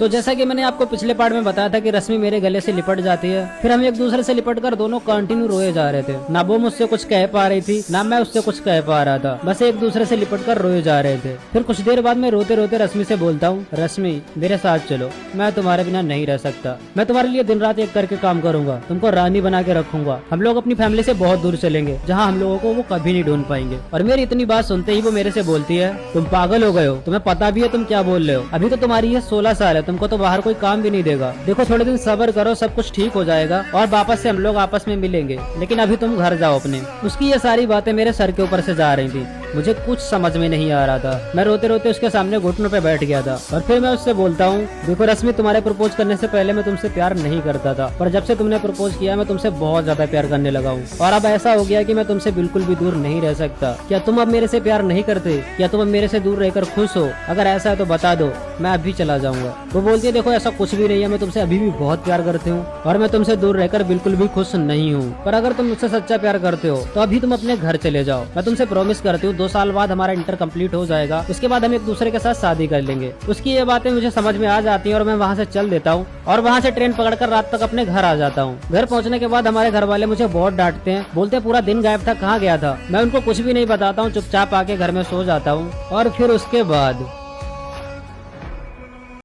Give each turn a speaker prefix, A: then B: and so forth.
A: तो जैसा कि मैंने आपको पिछले पार्ट में बताया था कि रश्मि मेरे गले से लिपट जाती है, फिर हम एक दूसरे से लिपट कर दोनों कंटिन्यू रोए जा रहे थे। ना वो मुझसे कुछ कह पा रही थी, ना मैं उससे कुछ कह पा रहा था, बस एक दूसरे से लिपट कर रोए जा रहे थे। फिर कुछ देर बाद मैं रोते रोते रश्मि से बोलता हूँ, रश्मि मेरे साथ चलो, मैं तुम्हारे बिना नहीं रह सकता। मैं तुम्हारे लिए दिन रात एक करके काम करूंगा, तुमको रानी बना के रखूंगा। हम लोग अपनी फैमिली से बहुत दूर चलेंगे, जहाँ हम लोगों को वो कभी नहीं ढूंढ पाएंगे। और मेरी इतनी बात सुनते ही वो मेरे से बोलती है, तुम पागल हो गए हो, तुम्हें पता भी है तुम क्या बोल रहे हो। अभी तो तुम्हारी ये 16 साल है, तुमको तो बाहर कोई काम भी नहीं देगा। देखो थोड़े दिन सब्र करो, सब कुछ ठीक हो जाएगा और वापस से हम लोग आपस में मिलेंगे, लेकिन अभी तुम घर जाओ अपने। उसकी ये सारी बातें मेरे सर के ऊपर से जा रही थी, मुझे कुछ समझ में नहीं आ रहा था। मैं रोते रोते उसके सामने घुटनों पे बैठ गया था और फिर मैं उससे बोलता हूँ, देखो रश्मि, तुम्हारे प्रपोज करने से पहले मैं तुमसे प्यार नहीं करता था, पर जब से तुमने प्रपोज किया मैं तुमसे बहुत ज्यादा प्यार करने लगा हूँ और अब ऐसा हो गया कि मैं तुमसे बिल्कुल भी दूर नहीं रह सकता। क्या तुम अब मेरे से प्यार नहीं करते? क्या तुम अब मेरे से दूर रहकर खुश हो? अगर ऐसा है तो बता दो, मैं अभी चला जाऊंगा। वो बोलती है, देखो ऐसा कुछ भी नहीं है, मैं तुमसे अभी भी बहुत प्यार करती हूँ और मैं तुमसे दूर रहकर बिल्कुल भी खुश नहीं हूँ। पर अगर तुम मुझसे सच्चा प्यार करते हो तो अभी तुम अपने घर चले जाओ। मैं तुमसे प्रॉमिस करती हूँ 2 साल बाद हमारा इंटर कंप्लीट हो जाएगा, उसके बाद हम एक दूसरे के साथ शादी कर लेंगे। उसकी ये बातें मुझे समझ में आ जाती हैं और मैं वहाँ से चल देता हूँ और वहाँ से ट्रेन पकड़कर रात तक अपने घर आ जाता हूँ। घर पहुँचने के बाद हमारे घर वाले मुझे बहुत डांटते हैं, बोलते पूरा दिन गायब था, कहाँ गया था। मैं उनको कुछ भी नहीं बताता हूँ, चुपचाप आके घर में सो जाता हूँ और फिर उसके बाद